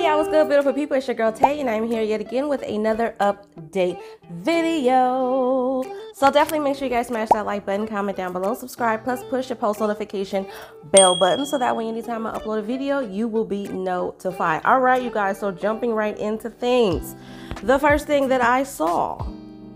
y'all, what's good, beautiful people? It's your girl Tay, and I'm here yet again with another update video. So definitely make sure you guys smash that like button, comment down below, subscribe, plus push the post notification bell button so that way anytime I upload a video, you will be notified. All right, you guys, so jumping right into things. The first thing that I saw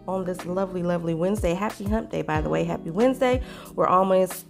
on this lovely Wednesday, happy hump day, by the way, happy Wednesday. We're almost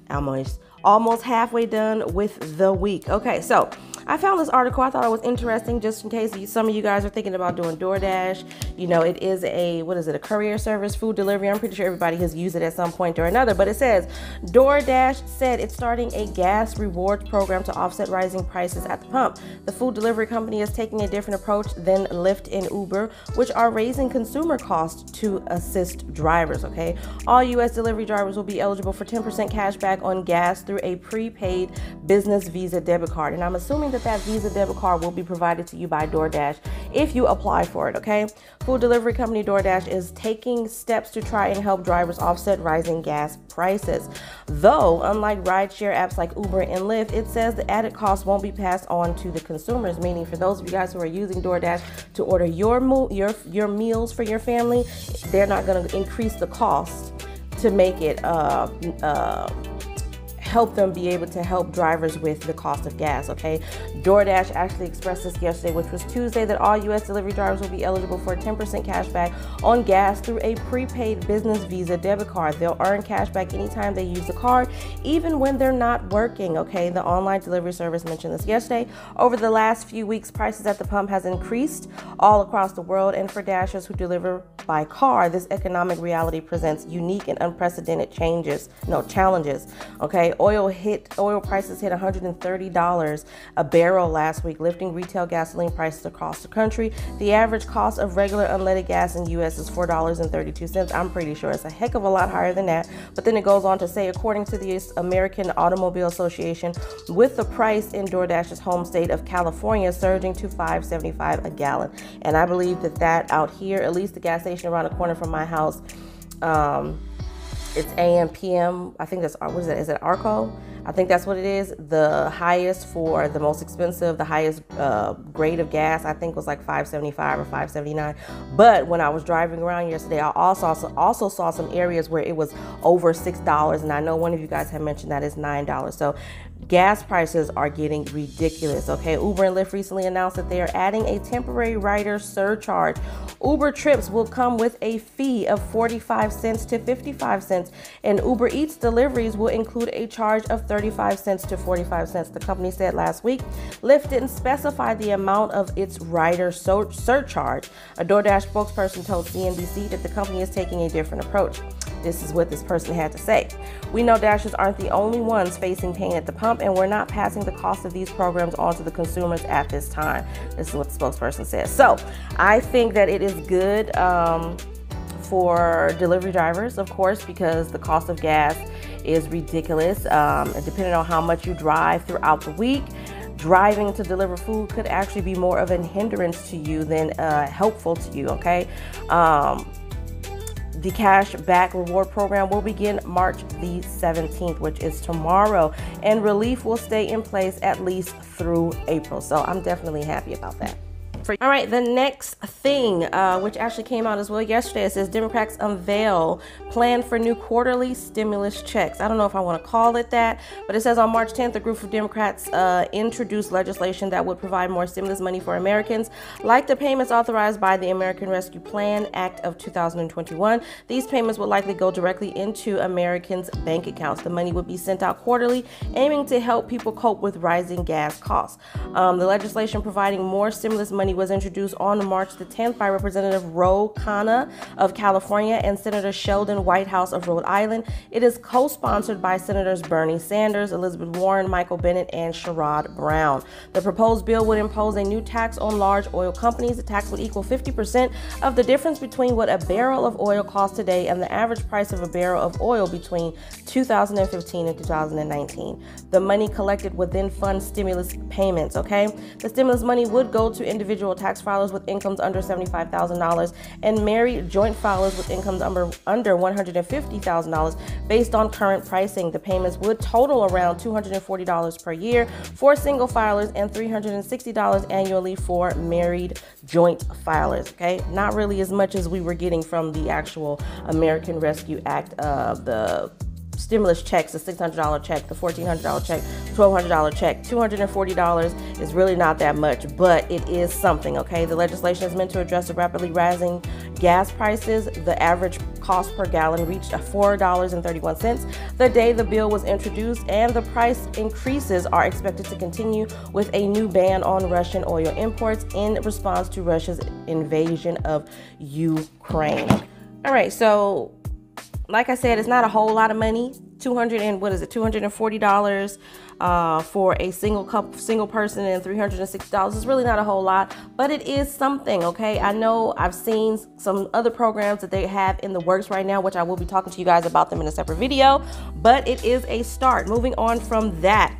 halfway done with the week. Okay, so I found this article. I thought it was interesting, just in case some of you guys are thinking about doing Doordash. You know, it is a, a courier service, food delivery. I'm pretty sure everybody has used it at some point or another, but it says Doordash said it's starting a gas rewards program to offset rising prices at the pump. The food delivery company is taking a different approach than Lyft and Uber, which are raising consumer costs to assist drivers, okay? All U.S. delivery drivers will be eligible for 10% cash back on gas through a prepaid business Visa debit card. And I'm assuming that Visa debit card will be provided to you by Doordash if you apply for it, okay? Food delivery company Doordash is taking steps to try and help drivers offset rising gas prices. Though, unlike rideshare apps like Uber and Lyft, it says the added cost won't be passed on to the consumers, meaning for those of you guys who are using Doordash to order your meals for your family, they're not going to increase the cost to make it help them be able to help drivers with the cost of gas, okay? Doordash actually expressed this yesterday, which was Tuesday, that all U.S. delivery drivers will be eligible for a 10% cash back on gas through a prepaid business Visa debit card. They'll earn cash back anytime they use the card, even when they're not working, okay? The online delivery service mentioned this yesterday. Over the last few weeks, prices at the pump has increased all across the world, and for Dashers who deliver by car, this economic reality presents unique and unprecedented challenges, okay? Oil prices hit $130 a barrel last week, lifting retail gasoline prices across the country. The average cost of regular unleaded gas in the U.S. is $4.32. I'm pretty sure it's a heck of a lot higher than that. But then it goes on to say, according to the American Automobile Association, with the price in Doordash's home state of California surging to $5.75 a gallon. And I believe that out here, at least the gas station around the corner from my house, it's AM, PM. I think that's, what is that? Is it Arco? I think that's what it is. The highest for the most expensive, the highest grade of gas, I think was like $5.75 or $5.79. But when I was driving around yesterday, I also saw some areas where it was over $6. And I know one of you guys had mentioned that it's $9. So gas prices are getting ridiculous, okay? Uber and Lyft recently announced that they are adding a temporary rider surcharge. Uber trips will come with a fee of 45 cents to 55 cents, and Uber Eats deliveries will include a charge of 35 cents to 45 cents, the company said last week. Lyft didn't specify the amount of its rider surcharge. A Doordash spokesperson told CNBC that the company is taking a different approach. This is what this person had to say. We know Dashers aren't the only ones facing pain at the pump, and we're not passing the cost of these programs on to the consumers at this time. This is what the spokesperson says. So I think that it is good for delivery drivers, of course, because the cost of gas is ridiculous. And depending on how much you drive throughout the week, driving to deliver food could actually be more of a hindrance to you than helpful to you, okay? The cash back reward program will begin March the 17th, which is tomorrow, and relief will stay in place at least through April. So I'm definitely happy about that. All right, the next thing, which actually came out as well yesterday, it says Democrats unveil plan for new quarterly stimulus checks. I don't know if I want to call it that, but it says on March 10th, a group of Democrats introduced legislation that would provide more stimulus money for Americans, like the payments authorized by the American Rescue Plan Act of 2021. These payments would likely go directly into Americans' bank accounts. The money would be sent out quarterly, aiming to help people cope with rising gas costs. The legislation providing more stimulus money was introduced on March the 10th by Representative Ro Khanna of California and Senator Sheldon Whitehouse of Rhode Island. It is co-sponsored by Senators Bernie Sanders, Elizabeth Warren, Michael Bennet, and Sherrod Brown. The proposed bill would impose a new tax on large oil companies. The tax would equal 50% of the difference between what a barrel of oil costs today and the average price of a barrel of oil between 2015 and 2019. The money collected would then fund stimulus payments, okay? The stimulus money would go to individuals individual tax filers with incomes under $75,000 and married joint filers with incomes under $150,000 based on current pricing. The payments would total around $240 per year for single filers and $360 annually for married joint filers. Okay, not really as much as we were getting from the actual American Rescue Act, the stimulus checks, the $600 check, the $1,400 check, $1,200 check. $240 is really not that much, but it is something, okay? The legislation is meant to address the rapidly rising gas prices. The average cost per gallon reached $4.31 the day the bill was introduced, and the price increases are expected to continue with a new ban on Russian oil imports in response to Russia's invasion of Ukraine. All right, so like I said, it's not a whole lot of money. $240 for a single person, and $360 is really not a whole lot, but it is something, okay? I know I've seen some other programs that they have in the works right now, which I will be talking to you guys about them in a separate video, but it is a start. Moving on from that,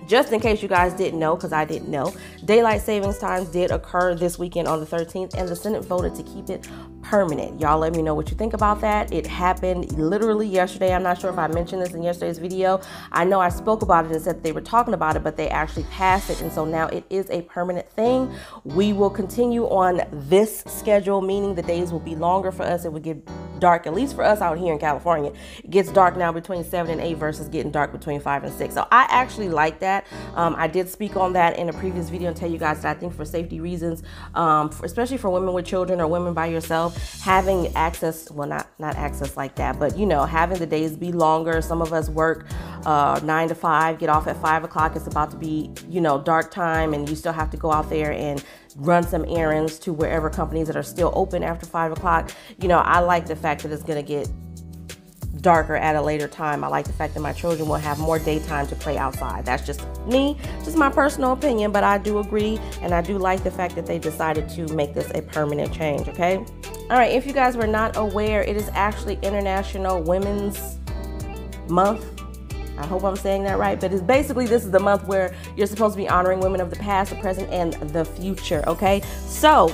just in case you guys didn't know, because I didn't know, daylight savings times did occur this weekend on the 13th, and the Senate voted to keep it permanent. Y'all let me know what you think about that. It happened literally yesterday. I'm not sure if I mentioned this in yesterday's video. I know I spoke about it and said they were talking about it, but they actually passed it, and so now it is a permanent thing. We will continue on this schedule, meaning the days will be longer for us. It would get dark, at least for us out here in California. It gets dark now between 7 and 8 versus getting dark between 5 and 6. So I actually like that. I did speak on that in a previous video and tell you guys that I think for safety reasons, especially for women with children or women by yourself, having access, well, not access like that, but you know, having the days be longer. Some of us work 9 to 5, get off at 5 o'clock. It's about to be, you know, dark time, and you still have to go out there and run some errands to wherever companies that are still open after 5 o'clock. You know, I like the fact that it's going to get darker at a later time. I like the fact that my children will have more daytime to play outside. That's just me, just my personal opinion, but I do agree, and I do like the fact that they decided to make this a permanent change, okay? All right, if you guys were not aware, it is actually International Women's Month. I hope I'm saying that right, but it's basically, this is the month where you're supposed to be honoring women of the past, the present, and the future, okay? So,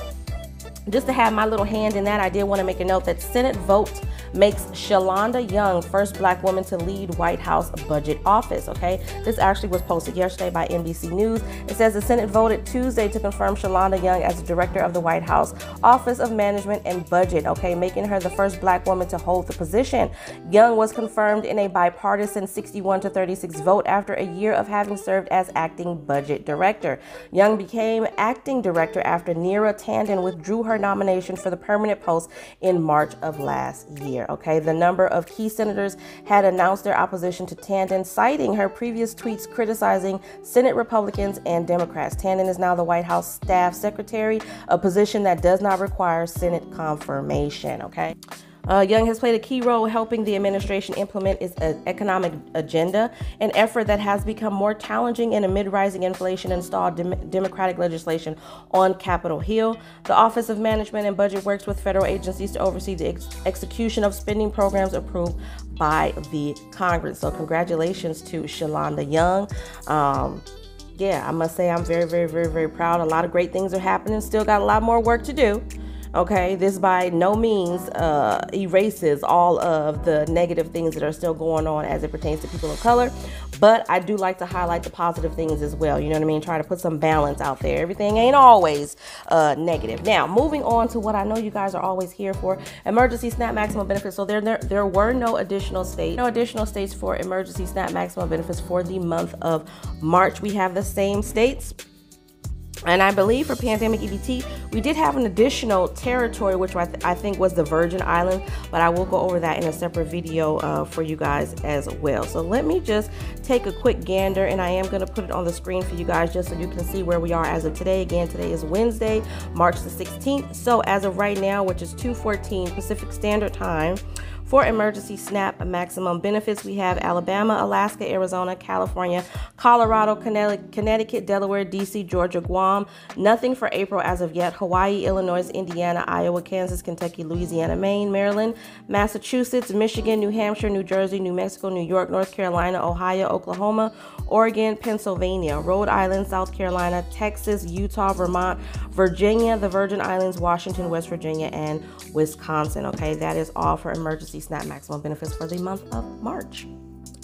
just to have my little hand in that, I did want to make a note that Senate vote makes Shalonda Young first black woman to lead White House budget office, okay? This actually was posted yesterday by NBC News. It says the Senate voted Tuesday to confirm Shalonda Young as the director of the White House Office of Management and Budget, okay, making her the first black woman to hold the position. Young was confirmed in a bipartisan 61-36 vote after a year of having served as acting budget director. Young became acting director after Neera Tanden withdrew her nomination for the permanent post in March of last year. Okay, the number of key senators had announced their opposition to Tanden, citing her previous tweets criticizing Senate Republicans and Democrats. Tanden is now the White House staff secretary, a position that does not require Senate confirmation. Okay. Young has played a key role helping the administration implement its economic agenda, an effort that has become more challenging amid rising inflation and stalled Democratic legislation on Capitol Hill. The Office of Management and Budget works with federal agencies to oversee the execution of spending programs approved by the Congress. So congratulations to Shalonda Young. Yeah, I must say I'm very, very, very, very proud. A lot of great things are happening. Still got a lot more work to do. Okay, this by no means erases all of the negative things that are still going on as it pertains to people of color, but I do like to highlight the positive things as well. You know what I mean? Try to put some balance out there. Everything ain't always negative. Now, moving on to what I know you guys are always here for, emergency SNAP maximum benefits. So there were no additional states for emergency SNAP maximum benefits for the month of March. We have the same states. And I believe for pandemic EBT, we did have an additional territory, which I think was the Virgin Islands, but I will go over that in a separate video for you guys as well. So let me just take a quick gander, and I am going to put it on the screen for you guys just so you can see where we are as of today. Again, today is Wednesday, March the 16th. So as of right now, which is 2:14 Pacific Standard Time, for emergency SNAP maximum benefits, we have Alabama, Alaska, Arizona, California, Colorado, Connecticut, Delaware, DC, Georgia, Guam. Nothing for April as of yet. Hawaii, Illinois, Indiana, Iowa, Kansas, Kentucky, Louisiana, Maine, Maryland, Massachusetts, Michigan, New Hampshire, New Jersey, New Mexico, New York, North Carolina, Ohio, Oklahoma, Oregon, Pennsylvania, Rhode Island, South Carolina, Texas, Utah, Vermont, Virginia, the Virgin Islands, Washington, West Virginia, and Wisconsin. Okay, that is all for emergency SNAP maximum benefits for the month of March.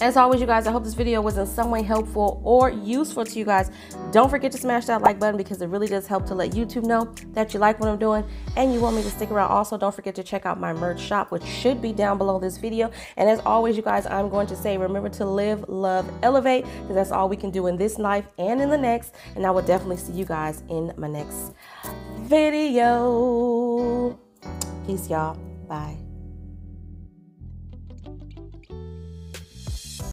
As always, you guys, I hope this video was in some way helpful or useful to you guys. Don't forget to smash that like button because it really does help to let YouTube know that you like what I'm doing and you want me to stick around. Also, don't forget to check out my merch shop, which should be down below this video. And as always, you guys, I'm going to say, remember to live, love, elevate, because that's all we can do in this life and in the next. And I will definitely see you guys in my next video. Peace, y'all. Bye.